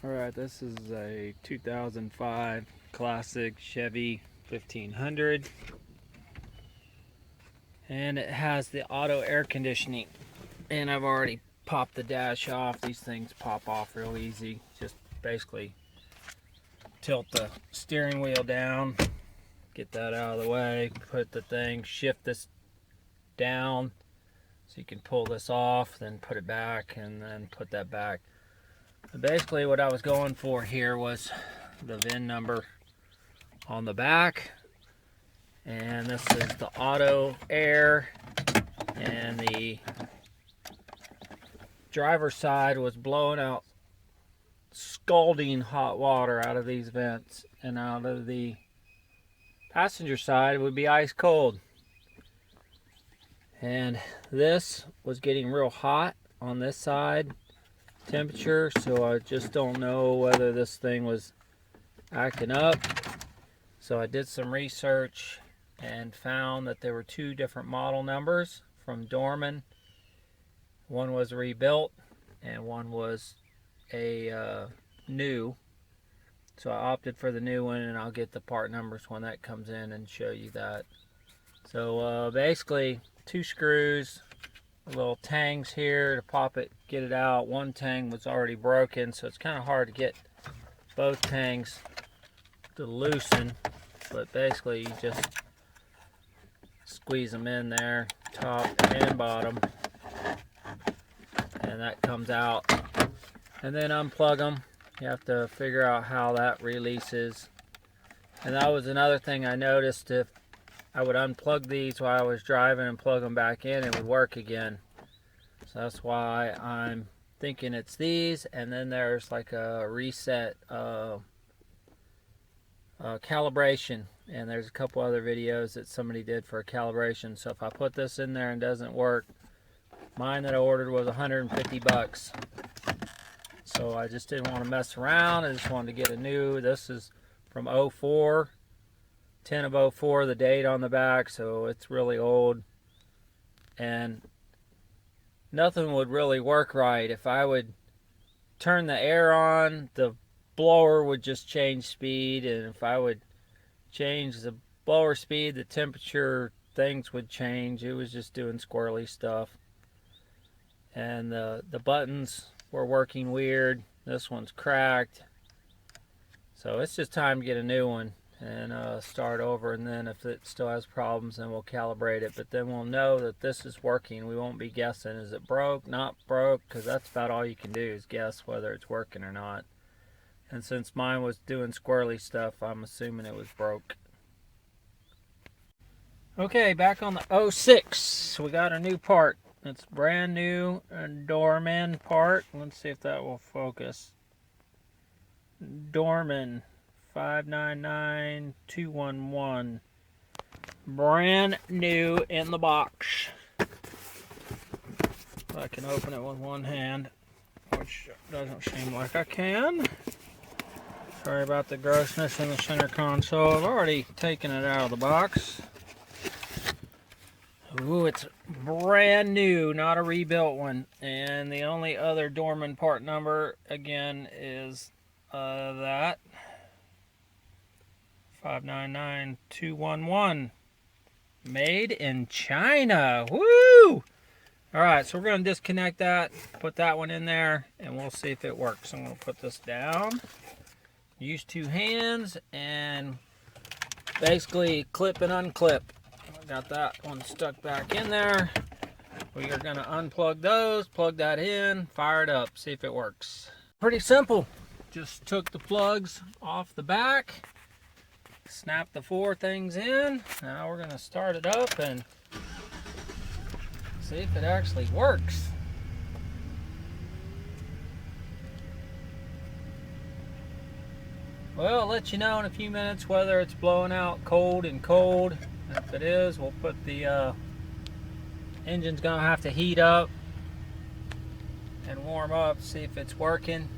Alright, this is a 2005 classic Chevy 1500, and it has the auto air conditioning, and I've already popped the dash off. These things pop off real easy. Just basically tilt the steering wheel down, get that out of the way, put the thing, shift this down so you can pull this off, then put it back, and then put that back. Basically what I was going for here was the VIN number on the back, and this is the auto air, and the driver's side was blowing out scalding hot water out of these vents, and out of the passenger side it would be ice cold. And this was getting real hot on this side temperature, so I just don't know whether this thing was acting up. So I did some research and found that there were two different model numbers from Dorman. One was rebuilt and one was a new. So I opted for the new one, and I'll get the part numbers when that comes in and show you that. So basically 2 screws, little tangs here to pop it, get it out. One tang was already broken, so it's kind of hard to get both tangs to loosen, but basically you just squeeze them in there, top and bottom, and that comes out, and then unplug them. You have to figure out how that releases. And that was another thing I noticed. If I would unplug these while I was driving and plug them back in, it would work again. So that's why I'm thinking it's these. And then there's like a reset calibration, and there's a couple other videos that somebody did for a calibration. So if I put this in there and doesn't work, mine that I ordered was 150 bucks. So I just didn't want to mess around. I just wanted to get a new. This is from 04, 10 of 04, the date on the back, so it's really old. And nothing would really work right. If I would turn the air on, the blower would just change speed, and if I would change the blower speed, the temperature, things would change. It was just doing squirrely stuff. And the buttons were working weird. This one's cracked. So it's just time to get a new one and start over, and then if it still has problems, then we'll calibrate it. But then we'll know that this is working. We won't be guessing, is it broke, not broke, because that's about all you can do is guess whether it's working or not. And since mine was doing squirrely stuff, I'm assuming it was broke. Okay, back on the 06. We got a new part. It's brand new Dorman part. Let's see if that will focus. Dorman 599211. Brand new in the box. I can open it with one hand, which doesn't seem like I can. Sorry about the grossness in the center console. I've already taken it out of the box. Ooh, it's brand new, not a rebuilt one. And the only other Dorman part number, again, is that 599211. Made in China. Woo! Alright, so we're going to disconnect that, put that one in there, and we'll see if it works. I'm going to put this down. Use 2 hands and basically clip and unclip. I got that one stuck back in there. We are going to unplug those, plug that in, fire it up, see if it works. Pretty simple. Just took the plugs off the back, snapped the 4 things in. Now we're going to start it up and see if it actually works. Well, I'll let you know in a few minutes whether it's blowing out cold and cold. If it is, we'll put the engine's gonna have to heat up and warm up, see if it's working.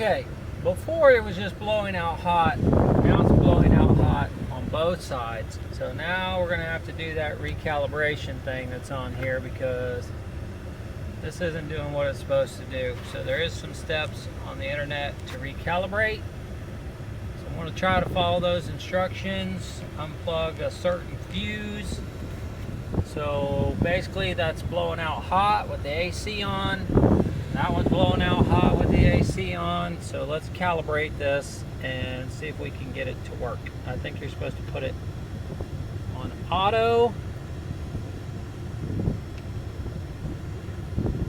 Okay, before it was just blowing out hot, now it's blowing out hot on both sides. So now we're gonna have to do that recalibration thing that's on here because this isn't doing what it's supposed to do. So there is some steps on the internet to recalibrate. So I'm gonna try to follow those instructions, unplug a certain fuse. So basically that's blowing out hot with the AC on. That one's blowing out hot with the AC on. So let's calibrate this and see if we can get it to work. I think you're supposed to put it on auto.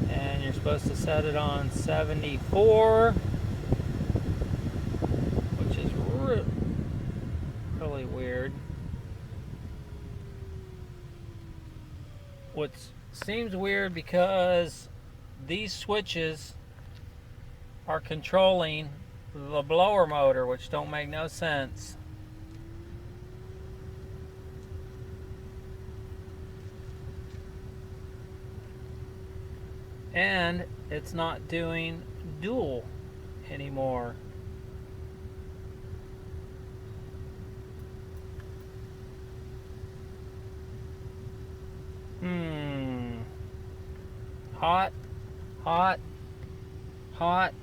And you're supposed to set it on 74, which is really weird. What seems weird because these switches are controlling the blower motor, which don't make no sense. And it's not doing dual anymore. Hot, hot, hot.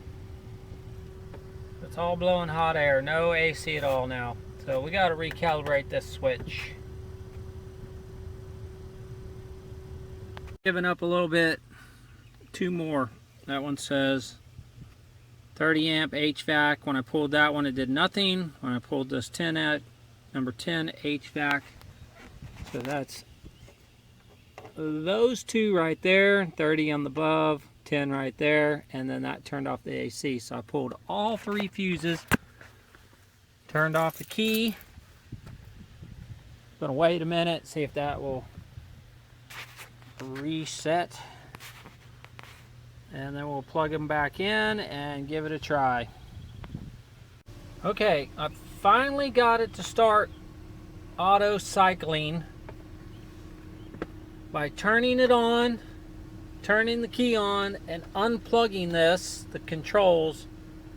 It's all blowing hot air, no AC at all now. So we got to recalibrate this switch. Giving up a little bit. Two more. That one says 30 amp HVAC. When I pulled that one, it did nothing. When I pulled this 10 at number 10 HVAC. So that's those two right there, 30 on the above, 10 right there, and then that turned off the AC. So I pulled all three fuses, turned off the key. Gonna wait a minute, see if that will reset, and then we'll plug them back in and give it a try. Okay, I finally got it to start auto cycling by turning it on, turning the key on, and unplugging the controls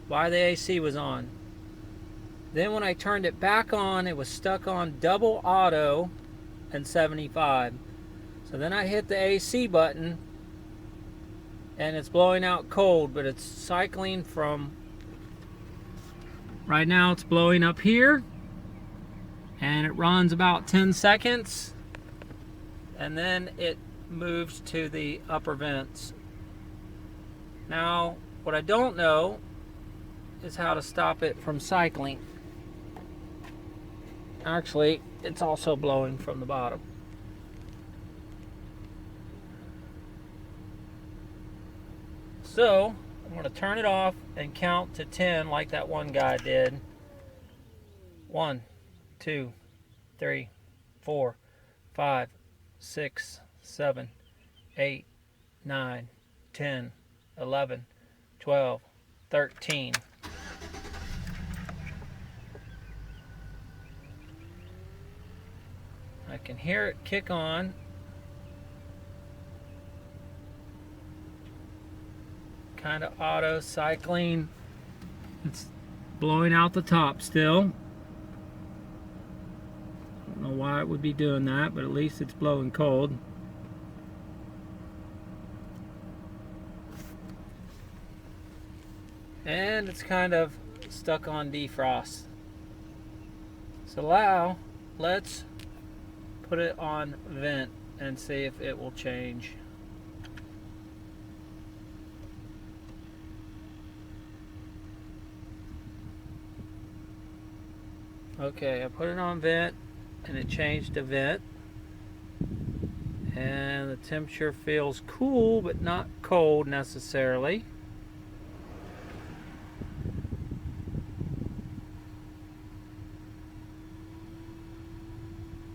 while the AC was on. Then when I turned it back on, it was stuck on double auto and 75. So then I hit the AC button and it's blowing out cold, but it's cycling from, right now it's blowing up here and it runs about 10 seconds. And then it moves to the upper vents. Now, what I don't know is how to stop it from cycling. Actually, it's also blowing from the bottom. So, I'm going to turn it off and count to 10 like that one guy did. 1, 2, 3, 4, 5, 6, 7, 8, 9, 10, 11, 12, 13. I can hear it kick on. Kind of auto cycling. It's blowing out the top still. I don't know why it would be doing that, but at least it's blowing cold. And it's kind of stuck on defrost. So now, let's put it on vent and see if it will change. Okay, I put it on vent and it changed to vent, and the temperature feels cool but not cold necessarily.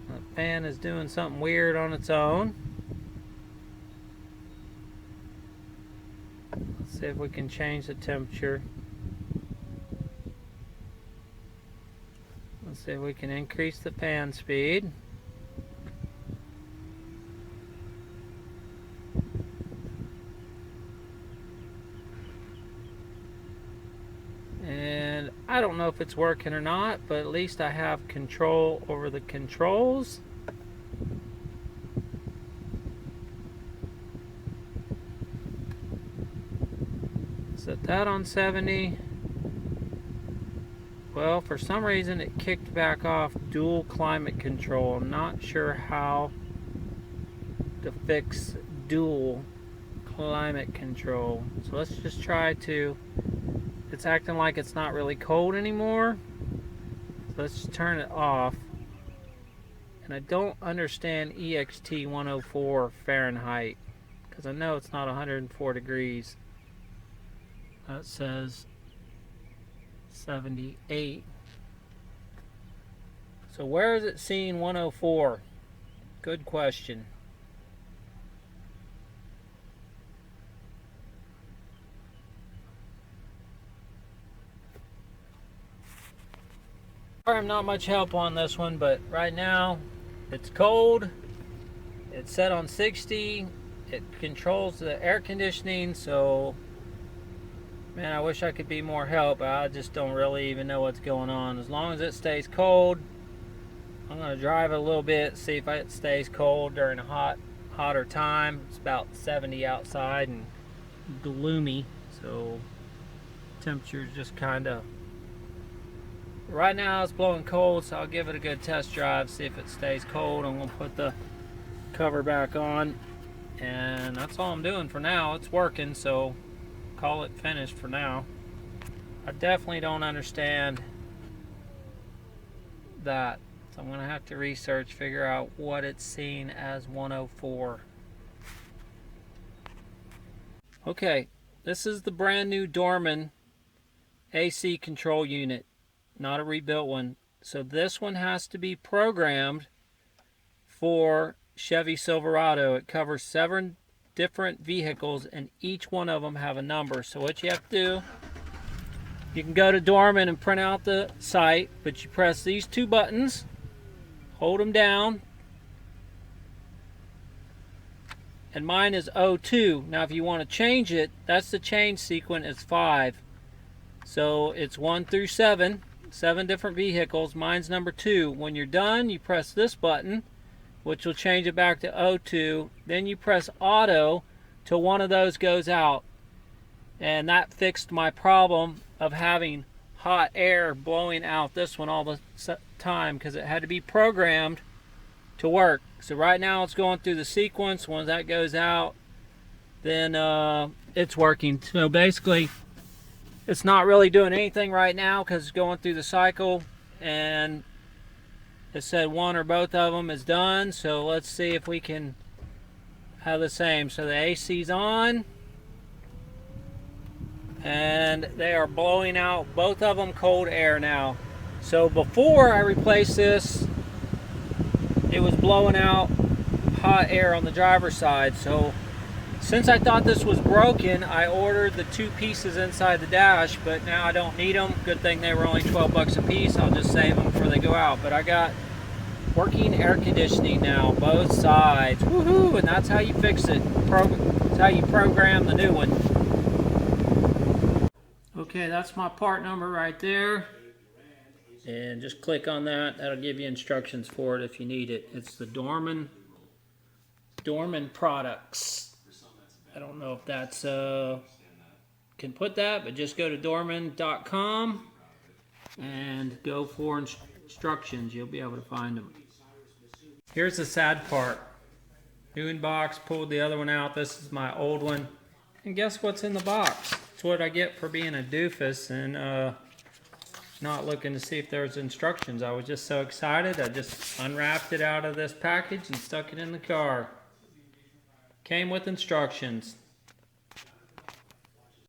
The fan is doing something weird on its own. Let's see if we can change the temperature. Let's see if we can increase the fan speed. I don't know if it's working or not, but at least I have control over the controls. Set that on 70. Well, for some reason it kicked back off dual climate control. I'm not sure how to fix dual climate control. So let's just try to, it's acting like it's not really cold anymore. So let's just turn it off. And I don't understand EXT 104 Fahrenheit, because I know it's not 104 degrees. That says 78. So where is it seeing 104? Good question. I'm not much help on this one, but right now it's cold. It's set on 60. It controls the air conditioning, so man, I wish I could be more help. I just don't really even know what's going on. As long as it stays cold, I'm going to drive it a little bit, see if it stays cold during a hotter time. It's about 70 outside and gloomy, so temperature's just kind of, right now it's blowing cold, so I'll give it a good test drive, see if it stays cold. I'm going to put the cover back on, and that's all I'm doing for now. It's working, so call it finished for now. I definitely don't understand that, so I'm going to have to research, figure out what it's seeing as 104. Okay, this is the brand new Dorman AC control unit, not a rebuilt one. So this one has to be programmed for Chevy Silverado. It covers 7 different vehicles, and each one of them have a number. So what you have to do, you can go to Dorman and print out the site, but you press these 2 buttons, hold them down, and mine is 02. Now if you want to change it, that's the change sequence, it's 5. So it's 1 through 7 different vehicles. Mine's number 2. When you're done, you press this button, which will change it back to 02. Then you press auto till one of those goes out. And that fixed my problem of having hot air blowing out this one all the time, because it had to be programmed to work. So right now it's going through the sequence. Once that goes out, then it's working. So basically, it's not really doing anything right now because it's going through the cycle, and it said one or both of them is done. So let's see if we can have the same. So the AC's on, and they are blowing out, both of them, cold air now. So before I replaced this, it was blowing out hot air on the driver's side. So since I thought this was broken, I ordered the 2 pieces inside the dash, but now I don't need them. Good thing they were only 12 bucks a piece. I'll just save them before they go out. But I got working air conditioning now, both sides. Woohoo! And that's how you fix it. That's how you program the new one. Okay, that's my part number right there. And just click on that. That'll give you instructions for it if you need it. It's the Dorman products. I don't know if that's can put that, but just go to dorman.com and go for instructions. You'll be able to find them. Here's the sad part. New box, pulled the other one out. This is my old one. And guess what's in the box? It's what I get for being a doofus and not looking to see if there's instructions. I was just so excited. I just unwrapped it out of this package and stuck it in the car. Came with instructions.